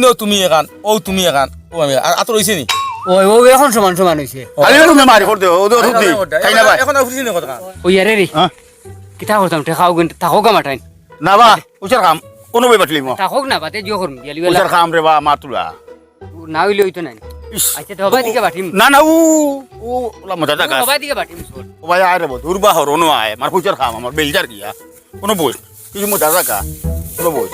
ন তুমি এখান ও তুমি এখান ও আমি আতর হইছে নি ওই ও এখন সমান সমান হইছে আরে তুমি মারি করে দেও ও তো রুটি তাই না ভাই এখন আর ফুটিনি কথা ওই আরে রে হ্যাঁ কিতা করতাম টেকাও গুন তাকো গামাটাই না বা উচার কাম কোনো বই বাটলি মো তাকক না বাতে জিও করম গেলি উচার কাম রে বা মাতুলা না হইলে হইতো নাই আচ্ছা তো হবাই দিকে বাটিম না না ও ওলা মজা টাকা হবাই দিকে বাটিম ও ভাই আরে বো দুর্বাহ রনো আয় মার উচার কাম আমার বেলজার গিয়া কোনো বই কিছু মজা টাকা কোনো বই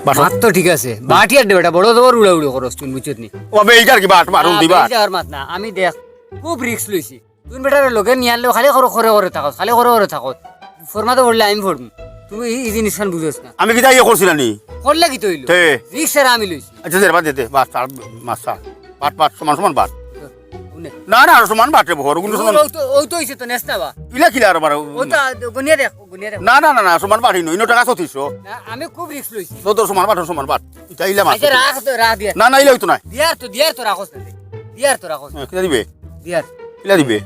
মাত তো ঠিক আছে বাটিয়ার দে বেটা বড় জবর উড়া উড়ি করস তুই বুঝছত নি ও বেলজার কি বাট মারুন দিবা যাওয়ার মাত না আমি দেখ খুব রিস্ক লইছি তুই বেটার লগে নিয়ে আনলে খালি করে থাকো খালি করে থাকো ফরমাতে পড়লে আমি পড়ব তুমি এই জিনিস খান বুঝছ না আমি কি যাই করছিলাম নি করলে কি তৈল তে রিক্সার আমি লইছি আচ্ছা দে বাদ দে বাস মাছ বাট সমান সমান বাট না না সমান বাটে ভর গুলো সমান ওই তো হইছে তো নেস্তা বা ইলা কিলা আর বার ও তো গুনিয়া দেখ না না না না সমান বাট ইনো ইনো টাকা 3600 না আমি খুব রিস্ক লইছি তো সমান বাট এটা ইলা মাছ আচ্ছা রাখ দিয়া না না ইলা হইতো না দিয়ার তো রাখছ না দিয়ার তো রাখছ কিলা দিবে দিয়ার কিলা দিবে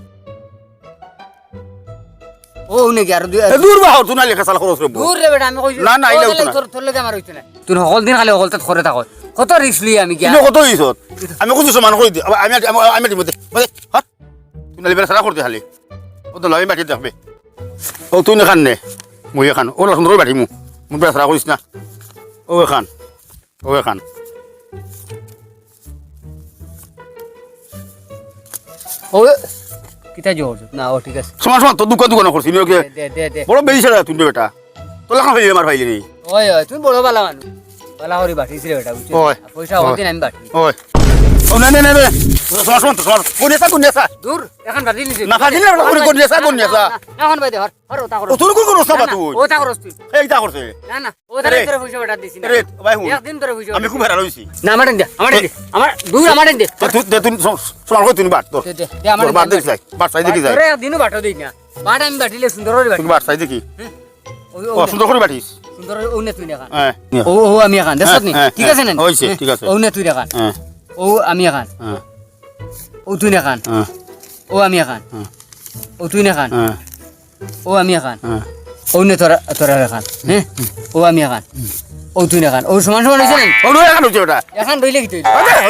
ও নাকি আর দূর বাহর তুই না লেখা সাল খরচ রে দূর রে বেটা আমি কইছি না না ইলা হইতো না তোর লগে আমার হইতো না তুই হল দিন খালি হলতে করে থাকো কত রিস্ক লই আমি গিয়া ইনো কত হইছত আমি কইছি সমান কই দি আমি আমি দিমতে হাত তুই না লিবের সারা করতে খালি ও তো লই বাটি দেখবে ও তুই না খান নে মই খান ও সুন্দর বাটি মু বের সারা করিস না ও খান ও কিতা জোর না ও ঠিক আছে সমান সমান তো দোকান করছিস নিয়ে দে বড় বেশি সারা তুই বেটা তো লেখা ফেলি আমার ভাইলি নি ওই তুমি বড় বালা মানুষ বালা হরি বাটিস রে বেটা বুঝছিস ওই পয়সা হতে আমি বাটি ওই ও না সমান সমান কোন নেসা দূর এখন বাটি নিছি না ফাজিল না কোন নেসা এখন ভাই দে হর ওটা করো ও তুই কোন রস্তা তুই ওটা করস তুই এইটা করছে না না ও ধরে তোরে পয়সা বেটা দিছি না রে ভাই হুন একদিন তোরে পয়সা আমি খুব হেরান হইছি না আমারে দে আমার দূর আমারে দে তুই সমান কই তুই বাট তোর দে আমারে বাট দেখি যাই বাট সাই দেখি যাই তোরে একদিনও বাটো দেই না বাট আমি বাটিলে সুন্দর করে বাটি তুই বাট সাই দেখি ও ও সুন্দর করে বাটিস সুন্দর ও নে তুই না খান হ্যাঁ ও আমি খান দেখছ নি ঠিক আছে না হইছে ঠিক আছে ও নে তুই না খান হ্যাঁ ও আমি খান হ্যাঁ ও তুই না খান হ্যাঁ ও আমি খান ও তুই না খান হ্যাঁ ও আমি খান হ্যাঁ ও নে তোরা খান হ্যাঁ ও আমি খান ও তুই না খান ও সমান সমান হইছে না ও নো এখন হইছে ওটা এখন রইলে কি তুই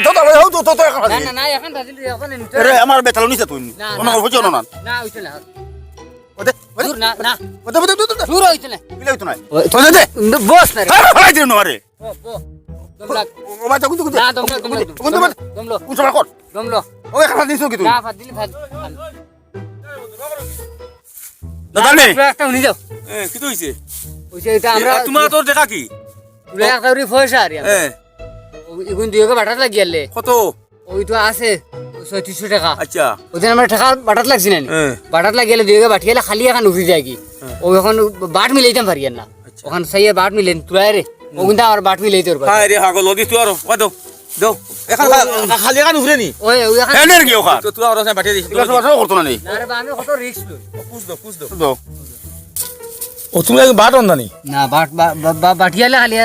তো এখন না না না এখন বাজিল এখন নিতে রে আমার বেতাল নিছে তুই ওনা হইছে না না হইছে না ওদে দূর না না ওদে দূর হইছে না মিলাই তো নাই তো দে বস না রে আরে ফলাই দিন মারে ও দমলা ও মা তো কুতু না দমলা দমলো উনসরা কর দমলো ও এখন দিছ কি তুই না ফাদিল ফাদ দাদা নে একটা উনি যাও কি তো হইছে ওইছে এটা আমরা তোমার তোর দেখা কি তুই একটা উনি পয়সা আর হ্যাঁ ইগুন দুইকে বাটাত লাগিয়ালে কত ওই তো আছে 3600 টাকা আচ্ছা ওদের আমরা টাকা বাটাত লাগছি না বাটাত লাগিয়ালে দুইকে বাটিয়ালে খালি এখন উঠি যায় কি ও এখন বাট মিলাইতাম পারি না ওখান সাইয়ে বাট মিলেন তুই রে ও কিন্তু আমার বাট মিলাইতে পারবা হায় রে হাগল লদি তুই আর কত দাও এখন খালি এখন উঠরে নি ওই এখন এনের কি ওখা তো তুই আর ওখানে বাটিয়ে দিস ঠিক আছে করতো না নি না রে বা আমি কত রিস্ক লই পুষ দাও তো ও তুমি বাট অন্দানি না বাট বাটিয়ালে খালি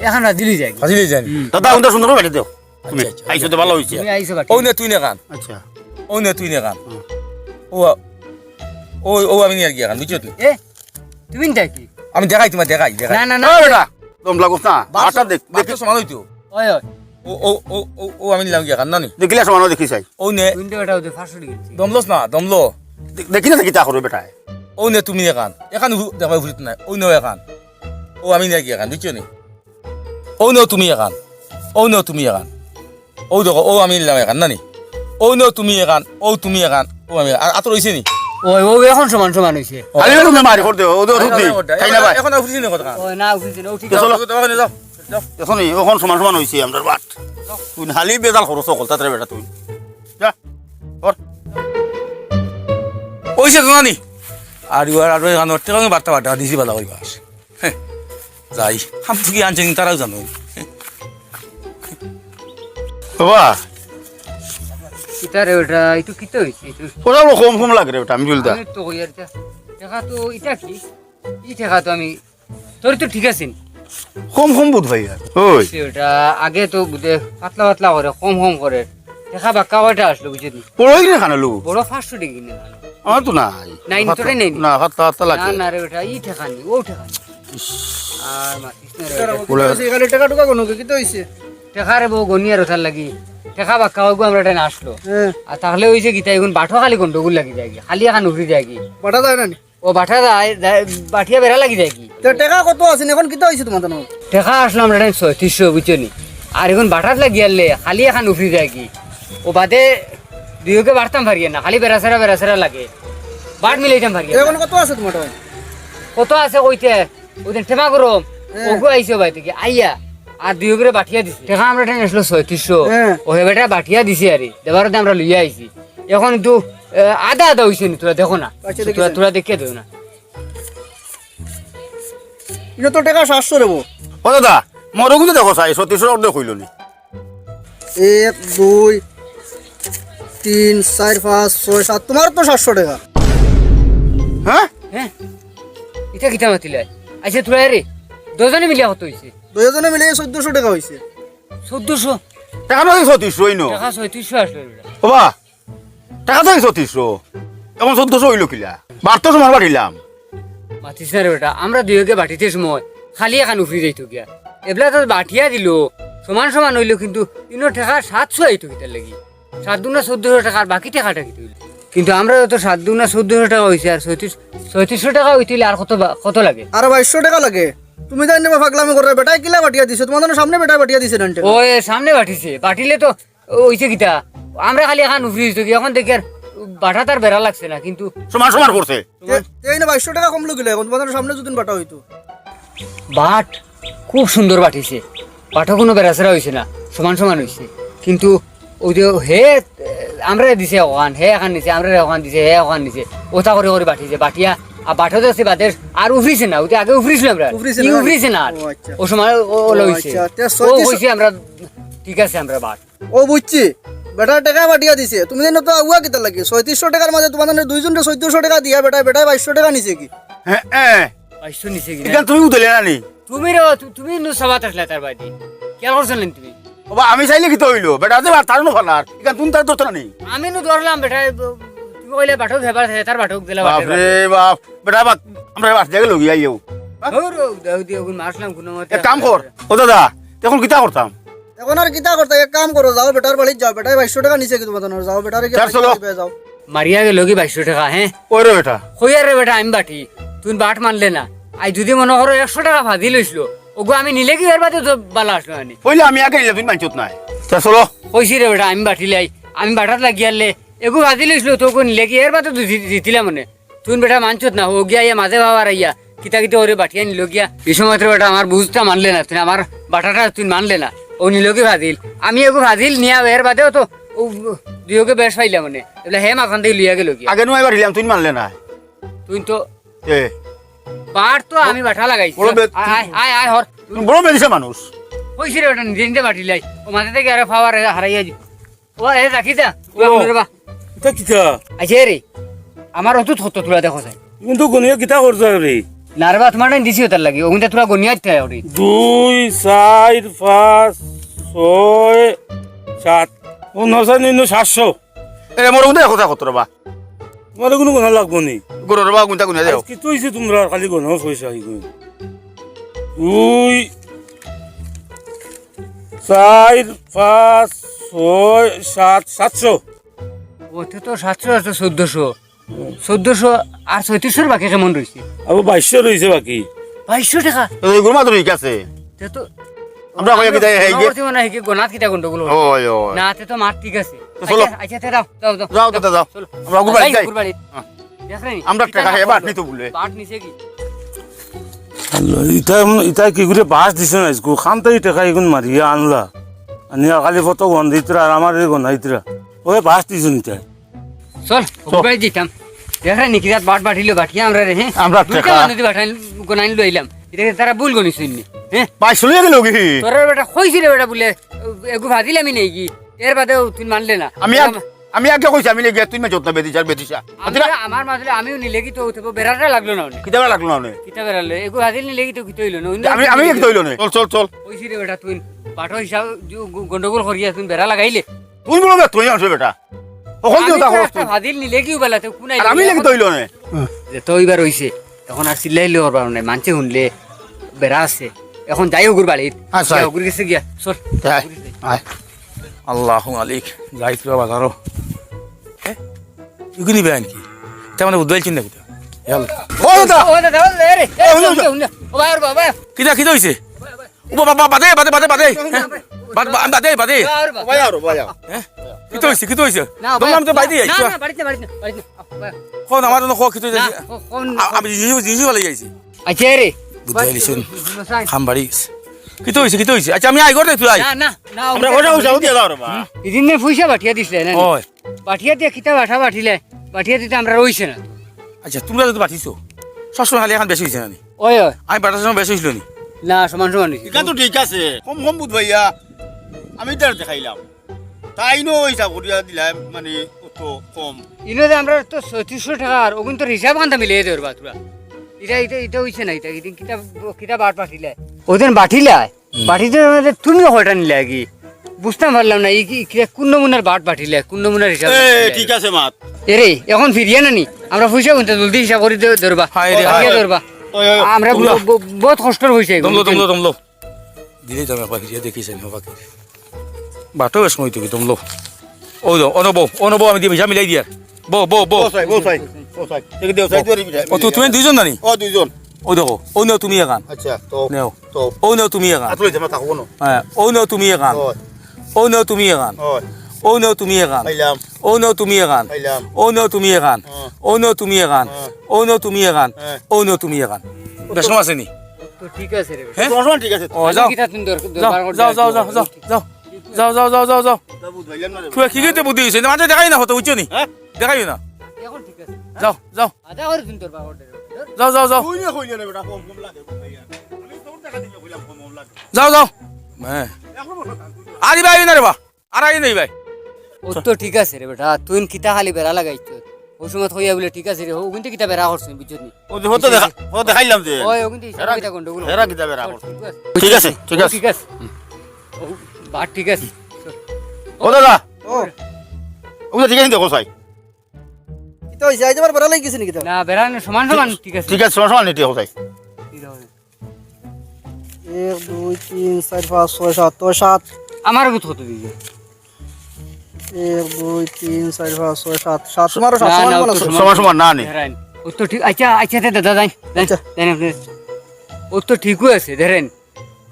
এখন দিলি যায় হাসি লই জানি দাদা উনটা সুন্দর করে বাটি দাও তুমি আইছো তো ভালো হইছে তুমি আইছো বাটি ও নে তুই নে কান আচ্ছা ও নে তুই নে কান ও ও ও আমি নিয়ে গিয়া কান বুঝছো তুই এ তুমি না কি আমি দেখাই তোমার দেখাই না না না ও বেটা দম লাগোস না আটা দেখ দেখি সমান হইতো ওই ওই ও ও ও ও আমি নিলাম গিয়া কান না নি দেখিলে সমান দেখি চাই ও নে উইন্ডো এটা ওদের 500 টাকা দমলস না দমলো দেখি না দেখি তা করবে বেটা ও নে তুমি নে কান এখান দেখা ভুলিত নাই ও নে এখান ও আমি নিয়ে গিয়া কান বুঝছো নি ও নে তুমি এখান ও নে তুমি এখান ও দেখো ও আমি নিলাম এখান না নি ও নে তুমি এখান ও তুমি এখান ও আমি আতর হইছে নি ওই ও এখন সমান সমান হইছে খালি তুমি মারি করে দেও ও তো রুটি খাই না ভাই এখন আর ফুটিনি কথা ওই না উঠিছে না ঠিক চলো ওখানে যাও যাও দেখো নি ওখান সমান সমান হইছে আমরা বাট তুই হালি বেজাল খরচ কল তাতে বেটা তুই যা কর ওইসে তো নানি আর ইউ আর এখানে টেকাঙ্গে বার্তা বার্তা দিছি বালা করি বাস যাই হাম থেকে আনছেন তারাও জানো বাবা কিতারে ওটা একটু কিতে হইছে একটু ওরা কম কম লাগে রে বেটা আমি বলতা আমি তো কইয়ার টাকা তো এটা কি এই টাকা তো আমি তোর তো ঠিক আছে কম কম বুঝ ভাই আর ওই ওটা আগে তো বুঝে পাতলা পাতলা করে কম কম করে টাকা বাক্কা কয়টা আসলো বুঝলি পড়ই না খানা লোক বড় 500 টাকা কিনে আমার তো নাই নাই তোরে নেই না হাত হাত না লাগে না রে ওটা ই টাকা নি ও টাকা নি আর মাতিস না রে এখানে টাকা টুকা কোনো কি তো হইছে টেকা রে বউ গনি আর ওথার লাগি টেকা বাক্কা হইব আমরা এটা আসলো হ্যাঁ আর তাহলে হইছে গীতা এখন বাঠো খালি গন্ডগোল লাগি যায় কি খালি এখন উফরি যায় কি পাঠা যায় না নি ও বাঠা যায় বাঠিয়া বেড়া লাগি যায় কি তো টাকা কত আছে এখন কি তো হইছে তোমার জানো টেকা আসলো আমরা 3600 বুঝছো নি আর এখন বাঠাত লাগি আনলে খালি এখন উফরি যায় কি ও বাদে দুইকে বাড়তাম পারিয়ে না খালি বেড়াছেরা লাগে বাট মিলাইতাম পারিয়ে এখন কত আছে তোমার টাকা কত আছে কইতে ওইদিন টেমা গরম ওগু আইছে বাই থেকে আইয়া আর দুই করে বাঠিয়া দিছে টাকা আমরা টেন আসলো 3600 হ্যাঁ। ও হে বেটা বাঠিয়া দিছে আরে দেবার আমরা লইয়া আইছি এখন একটু আদা আদা হইছে নি তোরা দেখো না আচ্ছা, দেখিস না। তোরা দেখিয়ে দেও না এটা তো টাকা 700 রেবো ও দাদা মোর কিন্তু দেখো চাই 36 অর্ধেক হইল নি 1 2 3 4 5 6 7 তোমার তো 700 টাকা হ্যাঁ হ্যাঁ এটা কিতা মাতিলে আচ্ছা তোরা রে দুজনে মিলিয়া কত হইছে দুইজনে মিলে 1400 টাকা হইছে 1400 টাকা নয় 36 হইনো টাকা 3600 আসলো বেটা বাবা টাকা তো 36 এখন 1400 হইল কিলা বাড়তো সময় বাড়িলাম মাতিস না রে বেটা আমরা দুইকে বাটিতে সময় খালি এখন উফরি যাইতো গিয়া এবলা তো বাটিয়া দিল সমান সমান হইলো কিন্তু তিনো টাকা 700 আইতো কিতার লাগি 7 দুনা 1400 টাকা আর বাকি টাকাটা কি হইলো কিন্তু আমরা তো 7 দুনা 1400 টাকা হইছে আর 3600 টাকা হইতিলে আর কত লাগে আর 2200 টাকা লাগে তুমি জানি না পাগলামি করে বেটাই কিলা বাটিয়া দিছে তোমাদের সামনে বেটাই বাটিয়া দিছে না ও এ সামনে বাটিছে বাটিলে তো হইছে কিতা আমরা খালি এখন উফরি হইতো কি এখন দেখি আর বাটা তার বেড়া লাগছে না কিন্তু সমান সমান করছে এই না 2200 টাকা কমলো গেলে এখন তোমাদের সামনে যদি বাটা হইতো বাট খুব সুন্দর বাটিছে বাটা কোনো বেড়াচেরা হয়েছে না সমান সমান হয়েছে কিন্তু ওই যে হে আমরা দিছে ওখান হে এখান নিছে আমরা ওখান দিছে হে ওখান নিছে ওটা করে করে বাটিছে বাটিয়া আর বাটাতে আছে বাদের আর উফরিছে না ওটা আগে উফরিছিল আমরা উফরিছে কি না? উফরিছে না আর। ও আচ্ছা। ও সময় ও লইছে আচ্ছা, তে ও 36 হইছে আমরা ঠিক আছে আমরা বাট ও বুঝছি বেটার টাকা বাটিয়া দিছে তুমি জানো তো আগুয়া কিতা লাগে 3600 টাকার মাঝে তোমাদের দুইজনকে 1400 টাকা দিয়া বেটাই 2200 টাকা নিছে কি হ্যাঁ হ্যাঁ পাইছো নিছে কি এখান তুমি উঠলে না নি তুমি নু সবাত আসলে তার বাড়ি কেন করছিলেন তুমি বাবা আমি চাইলে কি তো হইলো বেটা যে তার নো ফালার এখান তুমি তার দোস্ত না নি আমি নু ধরলাম বেটা তুমি কইলে বাটক হেবার তার বাটক দিলা বাপরে বাপ বেটা বাপ আমরা বাস জায়গা লগি আইও মারলাম কোনো মতে এক কাম কর ও দাদা তখন কিতা করতাম এখন আর কিতা করতে এক কাম করো যাও বেটার বাড়ি যাও বেটাই 2200 টাকা নিছে কি তোমাদের যাও বেটারে কি 400 লোক। যাও মারিয়া গেল কি 2200 টাকা হ্যাঁ ওই রে বেটা কইয়া রে বেটা আমি বাটি তুই বাট মানলে না আই যদি মনে করো 100 টাকা ভাজি লইছিল ওগো আমি নিলে কি এর বাদে তো বালা আসলো আনি কইলে আমি আগে নিলে তুমি মানছত নাই চলো কইছি রে বেটা আমি বাটিলাই আমি বাটাত লাগিয়ালে এগো ভাজি লইছিল তো কো নিলে কি এর বাদে তো জিতিলা মনে তুই বেটা মানছত না ও গিয়া ইয়া মাঝে ভাবার আইয়া কিতা কিতা ওরে বাটিয়া নিল গিয়া এই সময় তো বেটা আমার বুঝটা মানলে না তুই আমার বাটাটা তুই মানলে না ও নিল কি ভাজিল আমি এগো ভাজিল নিয়া এর বাদেও তো ও দুইকে বেশ পাইলা মানে এগুলা হে মাখান থেকে লইয়া গেল গিয়া আগে নয় এবার হিলাম তুমি মানলে না তুই তো এ বাট তো আমি বাটা লাগাইছি বড় বে- আয় আয় আয় হর তুমি বড় মেদিছে মানুষ কইছি রে ওটা নিজে নিজে বাটিলাই ও মাথা থেকে আরে ফাওয়ার হারাইয়া দি ও এ রাখি দা বা এটা কিতা আচ্ছা রে আমার অত হতো তোরা দেখো যাই কিন্তু গনিয়া কিতা করছ রে নারবা তোমার দিছি ওটার লাগি ওগুনটা তোরা গনিয়াত থাকে ওরে 2 4 5 6 7 700 এ মোর উন্দে কথা কত রবা তোমার কোনো গুণ লাগবো নি গরু রবা গুনতা গুনা দেও কি তো হইছে তোমরা খালি গুণ পয়সা হই গই 2 4 5 6 7 700 ওতে তো 700 আছে 1400 আর 3600 বাকি কেমন রইছে আবার 2200 রইছে বাকি 2200 টাকা এই গরু মাত্র ঠিক আছে তে তো আমরা কইয়া কি দেয় হেগে নবর্তী মনে হয় কি গোনাত কিটা গন্ডগোল হলো। ওই ওই না তে তো মার ঠিক আছে চলো। আচ্ছা তে দাও দাও দাও যাও দাদা যাও চলো আমরা গুরবাড়ি যাই গুরবাড়ি হ্যাঁ। দেখ রে আমরা টাকা হে বাট নিতে বলে বাট নিছে কি ইটা ইটা কি করে বাস দিছে না ইসকো খানতাই টাকা এগুন মারিয়া আনলা আনিয়া খালি ফটো গন্ধিতরা আর আমার এই গন্ধাইতরা ওই বাস দিছে নিতা চল গুরবাড়ি দিতাম দেখ রে নিকিরাত বাট বাটিলো বাটিয়া আমরা রে হ্যাঁ আমরা দুইটা টাকা- মানুষ বাটাইল গোনাইল লইলাম এটা তারা ভুল গনিস নি হ্যাঁ পাইছো লিয়ে গেল কি তোর বেটা কইছি রে বেটা বলে এগু ভাজিলে আমি নেই কি এর বাদেও তুই মানলে না আমি আগে কইছি আমি লেগে তুমি যত্ন বেদিছার বেদিছা আমার মাঝে আমিও নিলে কি তো বেড়াটা লাগলো না অনেক কিতা লাগলো না কিতা বেড়ালে এগু ভাজিল নিলে কি তো কি তৈল না আমি এক তৈল না চল চল চল কইছি রে বেটা তুই বাটো হিসাব গন্ডগোল করিয়া তুই বেড়া লাগাইলে তুই বলো না তুই আনছো বেটা ওখান আমি দিয়ে তো তা খরচ একটা ভাজিল নিলে কি বেলা তো কোনাই আর আমি লেগে তৈল না তো এইবার হইছে তখন আর চিল্লাইলে ওর নাই মানছে শুনলে বেড়া আছে এখন যাই ওগুর বাড়িত আচ্ছা। ওগুর গেছে গিয়া চল আয় আল্লাহ মালিক যাইছিল বাজারও ইগুনি বেআইন কি তেমন বুঝাইছেন নাকি ও দাদা ও দাদা ও রে রে ও ভাই বাবা কিটা কিটা হয়েছে ও বাবা বাদে বাদে বাদে বাদে বাদে বাদে ভাই আর ভাই কিটা হয়েছে কিটা হয়েছে না তোমার তো বাইরে না না বাড়িতে বাড়িতে বাড়িতে কোন আমার জন্য কিটা হয়েছে কোন আমি জিনিস ভালো যাইছি আচ্ছা রে বুঝাইলিছুন খামবাড়ি কিটা হয়েছে আচ্ছা আমি আই করে তুই আই না না না আমরা ওটা উঠাও দিয়ে দাও রে বা এদিন নে পয়সা বাঠিয়া দিছিলে না ওই বাঠিয়া দিয়ে কিতা বাঠা বাঠিলে বাঠিয়া দিতে আমরা রইছে না আচ্ছা তোমরা যদি পাঠিয়েছো সবসময় খালি এখন বেশি হয়েছে না ওই ওই আমি পাঠার সময় বেশি হইছিল নি না সমান সমান হইছে। এটা তো ঠিক আছে কম কম বুঝ ভাইয়া আমি তার দেখাইলাম তাই নো হিসাব করিয়া দিলাম মানে কত কম ইনোদে আমরা তো 3600 টাকা আর ওগুন তো হিসাব আনতে মিলিয়ে দেওয়ার বাতুরা এটা হইছে না এটা এদিন কিতা কিতা বাট পাঠিলে ওদিন বাঠিলে বাঠিতে তুমি হয়টা নিলে কি বুঝতে পারলাম না এই কি কোন নমুনার বাট পাঠিলে কোন নমুনার হিসাব এ ঠিক আছে মাত এরে এখন ফিরিয়ে নানি আমরা পয়সা গুনতে জলদি হিসাব করে ধরবা হায় রে, বাকিয়া হায়। ধরবা ওই ওই আমরা বহুত কষ্টর হইছে দমলো দিলেই তো আমি পাখি দেখিছে না পাখি বাটো সময় তুমি দমলো অনব আমি দিয়ে ভিসা মিলাই দিয়া বো বসাই বসাই বসাই ঠিক দেও সাইড করে বিটা ও তুমি দুইজন নানি ও দুইজন ও দেখো ও নেও তুমি এখান আচ্ছা তো নেও তো ও নেও তুমি এখান আতলে জামা থাকবো না হ্যাঁ ও নেও তুমি এখান ওই ও নেও তুমি এখান ওই ও নেও তুমি এখান পাইলাম ও নেও তুমি এখান পাইলাম ও নেও তুমি এখান ও নেও তুমি এখান ও নেও তুমি এখান হ্যাঁ। ও নেও তুমি এখান বেশম আছে নি তো ঠিক আছে রে হ্যাঁ তোমার ঠিক আছে ও যাও কিতা তুমি যাও যাও যাও যাও যাও যাও যাও যাও যাও যাও বাবু ভাইলাম না রে তুই কি করতে বুদ্ধি হয়েছে মাঝে দেখাই না হতো বুঝছো নি হ্যাঁ দেখাই না এখন ঠিক আছে যাও যাও আদা করে তুমি তোর বাবা যাও যাও যাও কই না বেটা কম কম লাগে ভাইয়া আমি তোর টাকা দিয়ে কইলাম কম কম লাগে যাও যাও হ্যাঁ আরে ভাই না রে বা আর আই নাই ভাই ও তো ঠিক আছে রে বেটা তুই কিতা খালি বেড়া লাগাইছ ওই সময় হইয়া বলে ঠিক আছে রে ও কিন্তু কিতা বেড়া করছিস বুঝছ নি ও দেখো তো দেখা ও দেখাইলাম যে ওই ও কিন্তু হিসাব কিতা গন্ডগোল এরা কি যাবে রাখো ঠিক আছে ঠিক আছে ঠিক আছে ও বাট ঠিক আছে ও দাদা ও ও ঠিক আছে দেখো সাই কিতা হইছে আইজ আবার বেড়া লাগিছে নি কিতা না বেড়া সমান সমান ঠিক আছে ঠিক আছে সমান নিতে দেখো সাই 1 2 3 4 5 6 7 তো 7 আমার কত কত দিছে 1 2 3 4 5 6 7 7 তোমারও 7 না, সমান না, সমান ও তো আছে সমান সমান না নে ধরেন ও তো ঠিক আচ্ছা আচ্ছা দাদা যাই আচ্ছা। ও তো ঠিকই আছে ধরেন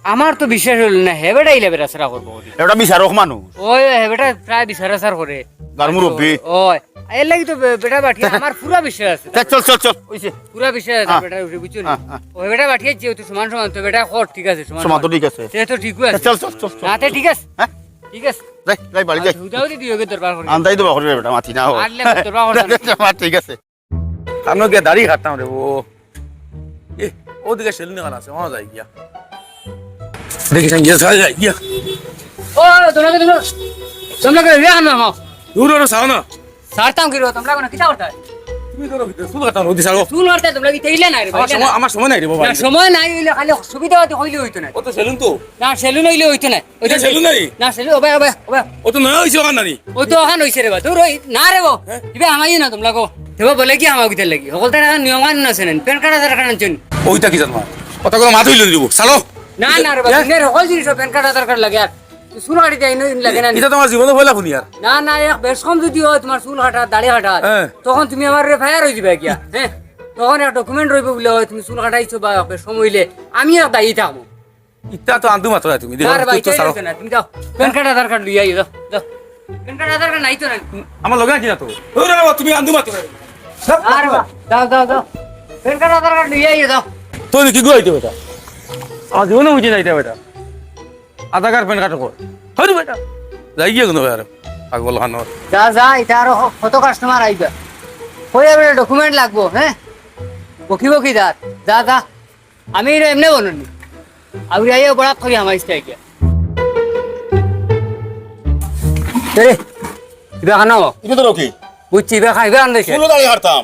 আমার তো বিশ্বাস হল না হেবেটা ইলে বেড়া সারা করবো এটা বিচারক মানুষ ওই হেবেটা প্রায় বিচারা সার করে গার মুরব্বি ওই এর লাগি তো বেটা বাঠিয়া আমার পুরা বিশ্বাস আছে চল চল চল ওইছে পুরা বিশ্বাস আছে বেটা উঠে বুঝছো না ওই বেটা বাঠিয়ে যেহেতু সমান সমান তো বেটা কর ঠিক আছে সমান সমান তো ঠিক আছে সে তো ঠিকই আছে চল চল চল চল না তে ঠিক আছে হ্যাঁ ঠিক আছে যাই যাই বাড়ি যাই হুদাও দি দিওগে দরবার করে আন্দাই তো বাকরে বেটা মাথি না হো আনলে দরবার করে ঠিক আছে আমরা গিয়ে দাঁড়িয়ে খাটতাম রে ও এ ওদিকে সেলুনে গান আছে ওনা যাই গিয়া দেখিস গিয়া যাই গিয়া ও তোমরা করে রে আনো মা দূর সাও না সারতাম কি রো তোমরা কোন কিটা করতা তুমি করো শুরু করতাম ওদি সাও তুই নড়তে তোমরা কি তেইলে নাই রে ভাই আমার সময় নাই রে বাবা না সময় নাই হইলে খালি সুবিধা হতে হইলে হইতো না ও তো সেলুন তো না সেলুন হইলে হইতো না এটা সেলুন নাই না সেলুন ওবে ওবে ওবে ও তো নয় হইছে ওখান নানি ও তো ওখান হইছে রে বা তোর না রে বো ইবে আমাই না তোমরা কো দেবা বলে কি আমাকে দিতে লাগি সকল তার নিয়মান না শুনেন পেন কার্ড আধার কার্ড আনছেন ওইটা কি জানো কথা কোনো মাথা হইল দিব চালো না না রে বা দিনের সকল জিনিস পেন কার্ড আধার কার্ড লাগে আর চুল কাটি যাই লাগে না এটা তোমার জীবনে হইলা শুনি আর না না এক বেশ কম যদি হয় তোমার চুল কাটা দাড়ি কাটা হ্যাঁ। তখন তুমি আমার ফায়ার হয়ে যাবে কিয়া হ্যাঁ তখন এক ডকুমেন্ট রইবে বলে হয় তুমি চুল কাটাইছো বা বেশ কম হইলে আমি আর দায়ী থাকবো ইটা তো আন্দু মাত্র তুমি আর ভাই তো চালো না তুমি যাও প্যান কার্ড আধার কার্ড লইয়া যাও যাও প্যান কার্ড আধার কার্ড নাই তো না আমার লগে কি না তো ওই রে বাবা তুমি আন্দু মাত্র আর যাও যাও যাও প্যান কার্ড আধার কার্ড লইয়া যাও তো কি গইতে বেটা আমার জীবনে বুঝি যাইতে বেটা আধা কার পেন কাটো কর হরি বেটা যাই গিয়ে কোনো আর পাগল খানোর যা যা এটা আরো কত কাস্টমার আইবা কই এবারে ডকুমেন্ট লাগবো হ্যাঁ বকি বকি যা যা যা আমি এমনি বলনি আউরি আইয়া বড় করি আমার ইস্তাই গিয়া রে ইবা খানো এটা তো রকি বুঝছি ইবা খাইবা আনদেছে ফুলো দাঁড়িয়ে হারতাম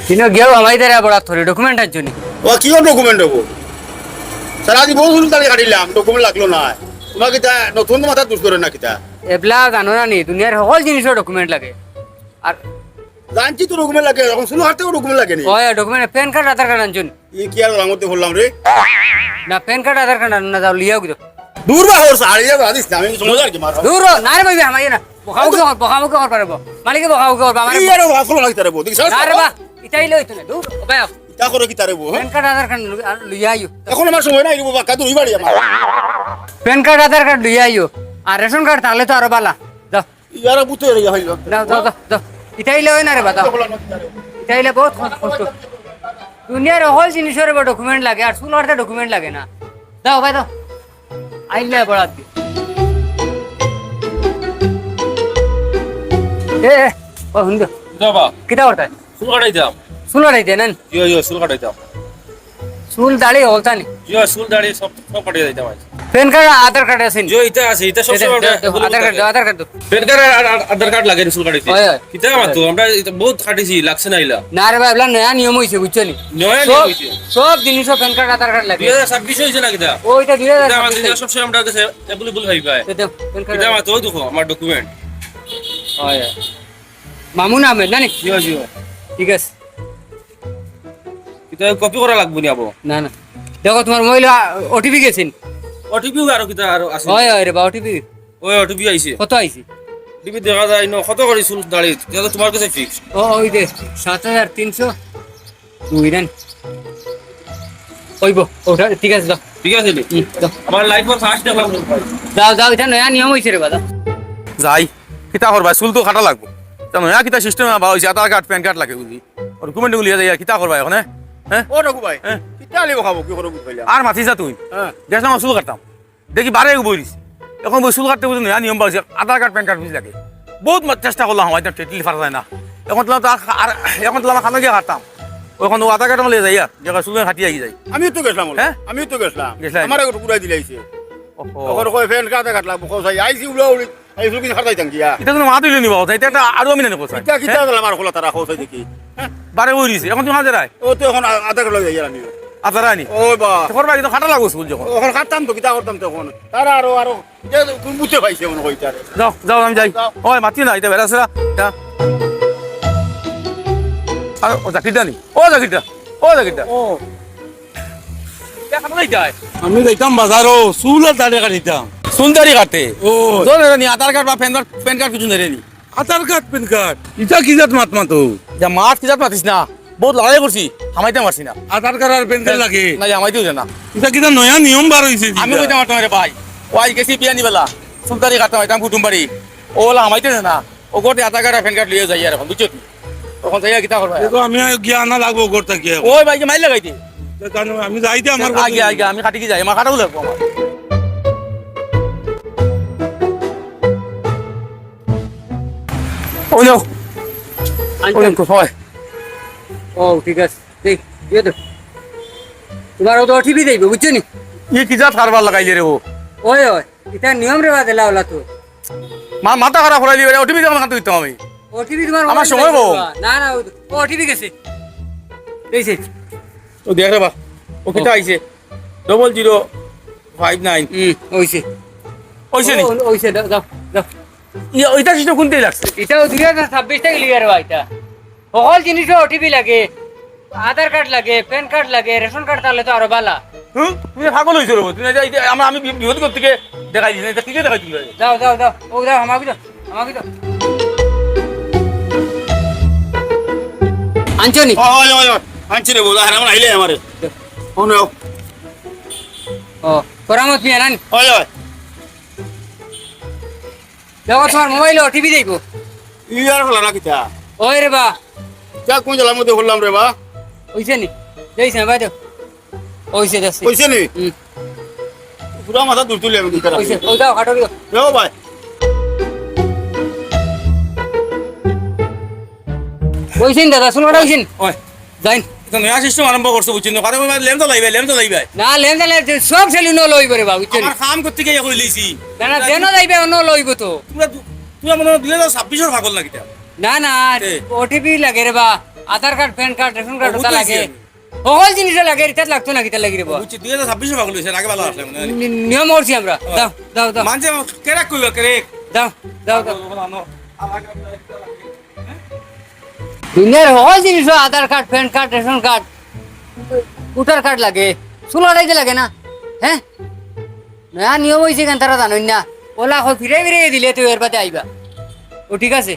তিনো গিয়েও আমার দ্বারা বড় ধরে ডকুমেন্টের জন্য ও কি ডকুমেন্ট হবো সারা জীবন ফুল দাঁড়িয়ে কাটিলাম ডকুমেন্ট লাগলো না তোমার কিতা নতুন মাথা দুষ করে না কিতা এবলা জানো না নি দুনিয়ার সকল জিনিসের ডকুমেন্ট লাগে আর জানছি তো ডকুমেন্ট লাগে এখন শুনো হাতেও ডকুমেন্ট লাগে নি ওই ডকুমেন্ট প্যান কার্ড আধার কার্ড আনছুন ই কি আর রাঙতে বললাম রে না প্যান কার্ড আধার কার্ড আনুন না যাও লিয়াও গিয়ে দূর বা হোর সাড়ি যা আদিস না আমি সমঝ আর কি মার দূর হ, না রে ভাই আমায় না বকাবকি কর পারবো মালিকে বকাবকি করবো আমার ই আর ভালো লাগতে রে বউ দেখ না রে বা ইটাই লই তো না দূর ভাই তা করে কি তারে বউ প্যান কার্ড আধার কার্ড লইয়া আইও এখন আমার সময় নাই রে বাবা কাদুর বাড়ি আমার প্যান কার্ড আধার কার্ড লইয়া আইও আর রেশন কার্ড তাহলে তো আরো বালা যাও ইয়ারা বুতে রে হইল যাও যাও যাও যাও ইটাই লই না রে বা যাও ইটাইলে বহুত কষ্ট দুনিয়ার হল জিনিসের ডকুমেন্ট লাগে আর সুল অর্থে ডকুমেন্ট লাগে না দাও ভাই দাও আইলে বড় দি এ ও হুন্দ যাবা কিটা করতে চুল কাটাই দাও সুল অর্থে নেন ইয়ো চুল কাটাই দাও চুল দাড়ি হলতা নি ইয়ো চুল দাড়ি সব কাটাই দিতে ভাই প্যান কার্ড আধার কার্ড আছে নি ইয়ো এটা আছে এটা সব আধার কার্ড আধার কার্ড পেন কার্ড আধার কার্ড লাগে চুল কাটাইতে ওই, ওই। কিতা মাতো আমরা এটা বহুত কাটিছি লাগছে না ইলা না রে ভাই এবলা নয়া নিয়ম হইছে বুঝছো নি নয়া সব- হইছে সব জিনিস প্যান কার্ড আধার কার্ড লাগে 2026 হইছে না কিতা ওইটা দিয়ে এটা আমাদের সব সময় আমরা কাছে अवेलेबल হই ভাই প্যান কার্ড কিতা মাতো দেখো আমার ডকুমেন্ট ওই মামুন আহমেদ না নি ইয়ো ইয়ো ঠিক আছে কিতা কপি করা লাগবে নি আবো না না দেখো তোমার মোবাইল ওটিপি গেছেন ওটিপি আর কিতা আর আছে হয় হয় রে বা ওটিপি ওই ওটিপি আইছে কত আইছি টিভি দেখা যায় না কত করে চুল দাড়ি এটা তোমার কাছে ফিক্স ও ওই দে 7300 দুই দেন ওইব ওটা ঠিক আছে দাও ঠিক আছে নি? দাও আমার লাইফ এর ফার্স্ট দেখলাম দাও দাও এটা নয়া নিয়ম হইছে রে বাদা যাই কিতা করবা চুল তো কাটা লাগবো জানো না কিতা সিস্টেম বা হইছে আধার কার্ড প্যান কার্ড লাগে বুঝি আর ডকুমেন্ট গুলি যাই কিতা করবা এখন হ্যাঁ ও রঘু ভাই হ্যাঁ। কিটা আলি খাবো কি করে বুঝাইলা আর মাথি যা তুই হ্যাঁ দেখলাম আমার চুল কাটতাম দেখি বারে বইরিস এখন বই চুল কাটতে বুঝি না নিয়ম বা হইছে আধার কার্ড প্যান কার্ড বুঝি লাগে বহুত চেষ্টা করলাম হয়তো টেটলি ফারা যায় না এখন তো আর এখন তো আমার খানা গিয়ে কাটতাম ওখান ও আধার কার্ড লিয়ে যাই আর জায়গা চুল কাটি আই যাই আমিও তো গেছিলাম হ্যাঁ? আমিও তো গেছিলাম গেছিলাই? আমার একটু পুরাই দিলাইছে ওখানে কয় ফ্যান কাটা কাটলা কোথায় আইছি উড়া উড়ি এই ফুল কিছু খাটাইতাম গিয়া এটা তো মাতুলে নিবা এটা একটা আরো আমি না কোথায় কিটা কিটা দিলাম আর খোলা তারা কোথায় দেখি হ্যাঁ? বারে বইরিস এখন তুমি হাজার ও তো এখন আধা কিলো যাই আমি আধার আনি ও বা করবা কিন্তু খাটা লাগবো চুল যখন ওখানে কাটতাম তো কিটা করতাম তখন তারা আরো কোন বুঝতে পাইছে মনে হইতারে যাও যাও আমি যাই যাও। ওই মাতি না এটা বেড়া সেরা আর ও জাকিরটা নি ও জাকিরটা ও দেখা নাই যায় আমি যাইতাম বাজারও চুল আর দাড়ি কাটিতাম সুন্দরী কাটে ও তোর নি আধার কার্ড বা প্যান কার্ড কিছু নেই নি আধার কার্ড পেন কার্ড ইটা কি জাত মাত মাতো যা মাছ কি জাত মাতিস না বহুত লড়াই করছি হামাইতে পারছি না আধার কার্ড আর পেন কার্ড লাগে না হামাইতেও না ইটা কিটা নয়া নিয়ম বার হইছে আমি কইতে পারতাম রে ভাই ওই গেছি বিয়ানি বেলা সুন্দরী কাটতে হইতাম কুটুম বাড়ি ও বলা হামাইতে না ও গোটে আধার কার্ড প্যান কার্ড লিয়ে যাই আর এখন বুঝছো তখন যাইয়া কিতা করবা দেখো আমি গিয়া আনা লাগবো করতে গিয়ে ওই ভাইকে মাইল লাগাইতে আমি যাইতে আমার আগে আগে আমি কাটি কি যাই আমার কাটাও লাগবো আমার ওই নাও ওই নাও হয় ও ঠিক আছে দেখ দিয়ে তো তোমার তো ওটিপি দেবে বুঝছো নি ये की जात कारबार लगाइले रे वो ওই ওই এটা নিয়ম রে বাদে লাউলা তো माथा खराब हो रही है ओटीपी जमा करते दिता हमें ওটিপি তোমার আমার মোবাইল সময় লাগবে কম। বা। না না ওটিপি গেছে এইছে तो देख रे बा ओ किता आइছে 0059 ওইছে ওইছে নি ওইছে দাও দাও দাও ये ওইটা সিস্টেম কোনতে লাগছে এটাও 2026 থেকে লিয়ার বা এটা সকল জিনিসে ওটিপি লাগে আধার কার্ড লাগে প্যান কার্ড লাগে রেশন কার্ড তাহলে তো আরো বালা হুম তুমি পাগল হইছো রে তুমি আমি বিপদ করতে দেখাই দিছ এটা কি দেখাই দিল দাও দাও দাও ও দাও আমাকে দাও আনছনি ওই ওই ওই আনছি রে বোঝা আমার আইলে আমারে ও নো ও করামত মিয়া নানি ওই ওই দেখো তোমার মোবাইলে ওটিপি দেবো ইয়ার হলা না কিটা ওই রে বা যা কোন জলার মধ্যে হলাম রে বা ওইছে নি দেইছে ভাই দাও ওইছে দেখছি কইছে নি হুম পুরা মাথা দূর তুলে আমি দিতে ওইছে ও দাও কাটো দিও ও ভাই ওইছেন দাদা শুনবা ওইছেন ওই যাইন তো নয়া সিস্টেম আরম্ভ করছো বুঝছিস না কথা লেম তো লাইবে না লেনদেন সব সেলুন লইব রে বা বুঝছেন আমার কাম করতে গিয়ে কইলিছি না না দেন যাইবে অন্য লইব তো তোমরা মনে দিলে 26 এর পাগল না কিটা না না এ। ওটিপি লাগে রে বা Aadhaar card PAN card ration card ও, ওটা লাগে বুঝতেছি সকল জিনিস লাগে এটা লাগতো না কিটা লাগি রে বা বুঝছি 2026 এর পাগল হইছে আগে ভালো আসলে নিয়ম করছি আমরা দাও দাও দাও মানছে কেরাক কইলো কেরেক দাও দাও দাও দুনিয়ার হয় জিনিস Aadhaar card PAN card ration card voter card লাগে চুল আড়াইতে লাগে না হ্যাঁ নয়া নিয়ম হয়েছে কেন তারা জানেন না ওলা ফিরে ফিরে দিলে তুই এর বাদে আইবা ও ঠিক আছে